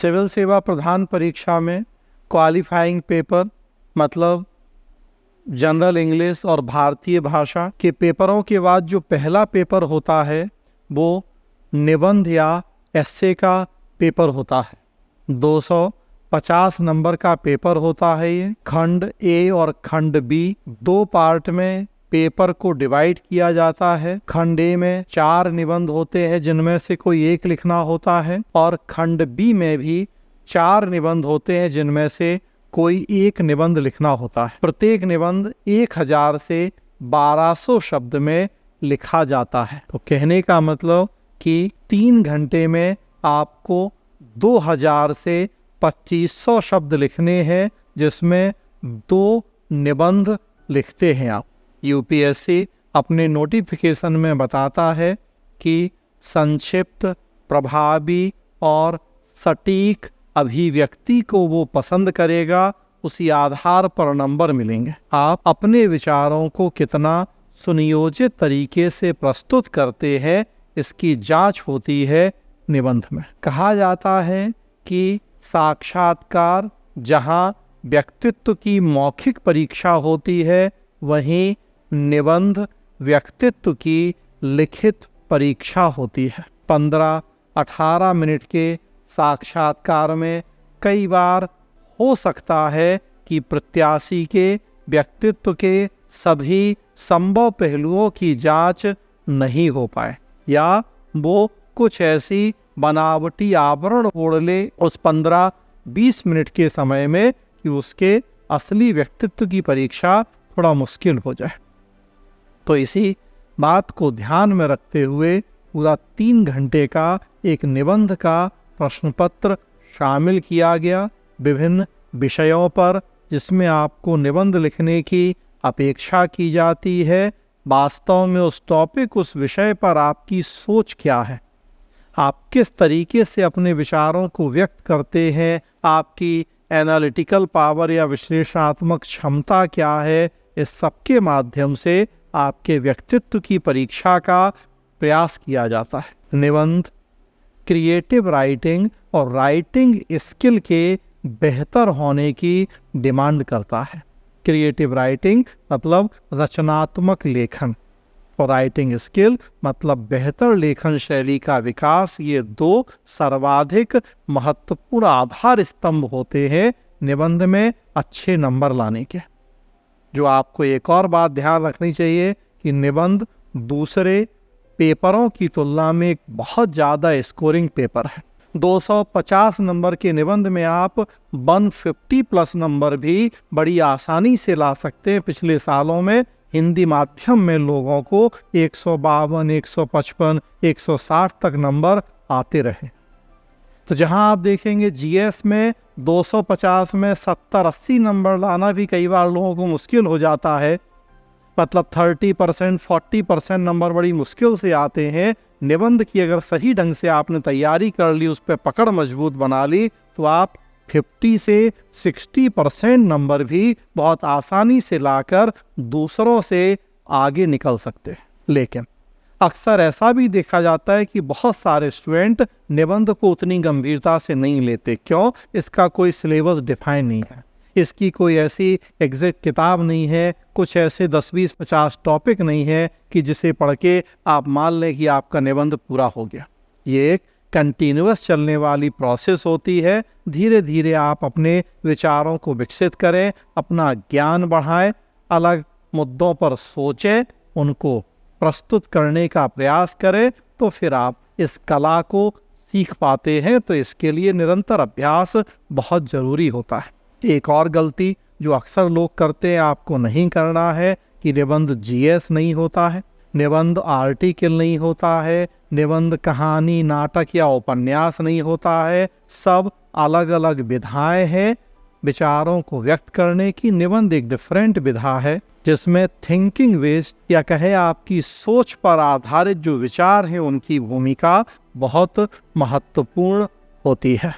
Civil सेवा प्रधान परीक्षा में क्वालिफाइंग पेपर मतलब जनरल इंग्लिश और भारतीय भाषा के पेपरों के बाद जो पहला पेपर होता है वो निबंध या एस्से का पेपर होता है। 250 नंबर का पेपर होता है। ये खंड ए और खंड बी दो पार्ट में पेपर को डिवाइड किया जाता है। खंड ए में 4 निबंध होते हैं जिनमें से कोई एक लिखना होता है और खंड बी में भी 4 निबंध होते हैं जिनमें से कोई एक निबंध लिखना होता है। प्रत्येक निबंध 1000 से 1200 शब्द में लिखा जाता है। तो कहने का मतलब कि 3 घंटे में आपको 2000 से 2500 शब्द लिखने हैं, जिसमें 2 निबंध लिखते हैं आप। यूपीएससी अपने नोटिफिकेशन में बताता है कि संक्षिप्त, प्रभावी और सटीक अभिव्यक्ति को वो पसंद करेगा, उसी आधार पर नंबर मिलेंगे। आप अपने विचारों को कितना सुनियोजित तरीके से प्रस्तुत करते हैं, इसकी जांच होती है निबंध में। कहा जाता है कि साक्षात्कार जहां व्यक्तित्व की मौखिक परीक्षा होती है, वहीं निबंध व्यक्तित्व की लिखित परीक्षा होती है। 15-18 मिनट के साक्षात्कार में कई बार हो सकता है कि प्रत्याशी के व्यक्तित्व के सभी संभव पहलुओं की जांच नहीं हो पाए या वो कुछ ऐसी बनावटी आवरण ओढ़ ले उस 15-20 मिनट के समय में कि उसके असली व्यक्तित्व की परीक्षा थोड़ा मुश्किल हो जाए। तो इसी बात को ध्यान में रखते हुए पूरा 3 घंटे का एक निबंध का प्रश्न पत्र शामिल किया गया विभिन्न विषयों पर, जिसमें आपको निबंध लिखने की अपेक्षा की जाती है। वास्तव में उस टॉपिक, उस विषय पर आपकी सोच क्या है, आप किस तरीके से अपने विचारों को व्यक्त करते हैं, आपकी एनालिटिकल पावर या विश्लेषणात्मक क्षमता क्या है, इस सब के माध्यम से आपके व्यक्तित्व की परीक्षा का प्रयास किया जाता है। निबंध क्रिएटिव राइटिंग और राइटिंग स्किल के बेहतर होने की डिमांड करता है। क्रिएटिव राइटिंग मतलब रचनात्मक लेखन और राइटिंग स्किल मतलब बेहतर लेखन शैली का विकास। ये 2 सर्वाधिक महत्वपूर्ण आधार स्तंभ होते हैं निबंध में अच्छे नंबर लाने के। जो आपको एक और बात ध्यान रखनी चाहिए कि निबंध दूसरे पेपरों की तुलना में एक बहुत ज़्यादा स्कोरिंग पेपर है। 250 नंबर के निबंध में आप 150 प्लस नंबर भी बड़ी आसानी से ला सकते हैं। पिछले सालों में हिंदी माध्यम में लोगों को 152, 155, 160 तक नंबर आते रहे। तो जहां आप देखेंगे जीएस में 250 में 70-80 नंबर लाना भी कई बार लोगों को मुश्किल हो जाता है, मतलब 30%, 40% नंबर बड़ी मुश्किल से आते हैं। निबंध की अगर सही ढंग से आपने तैयारी कर ली, उस पर पकड़ मजबूत बना ली, तो आप 50 से 60% नंबर भी बहुत आसानी से लाकर दूसरों से आगे निकल सकते हैं। लेकिन अक्सर ऐसा भी देखा जाता है कि बहुत सारे स्टूडेंट निबंध को उतनी गंभीरता से नहीं लेते। क्यों? इसका कोई सिलेबस डिफाइन नहीं है, इसकी कोई ऐसी एग्जैक्ट किताब नहीं है, कुछ ऐसे 10, 20, 50 टॉपिक नहीं है कि जिसे पढ़ के आप मान लें कि आपका निबंध पूरा हो गया। ये एक कंटिन्यूअस चलने वाली प्रोसेस होती है। धीरे धीरे आप अपने विचारों को विकसित करें, अपना ज्ञान बढ़ाएं, अलग मुद्दों पर सोचें, उनको प्रस्तुत करने का प्रयास करें, तो फिर आप इस कला को सीख पाते हैं। तो इसके लिए निरंतर अभ्यास बहुत ज़रूरी होता है। एक और गलती जो अक्सर लोग करते हैं, आपको नहीं करना है कि निबंध जीएस नहीं होता है, निबंध आर्टिकल नहीं होता है, निबंध कहानी, नाटक या उपन्यास नहीं होता है। सब अलग अलग विधाएं हैं विचारों को व्यक्त करने की। निबंध एक डिफरेंट विधा है जिसमें थिंकिंग वेस्ट या कहे आपकी सोच पर आधारित जो विचार हैं उनकी भूमिका बहुत महत्वपूर्ण होती है।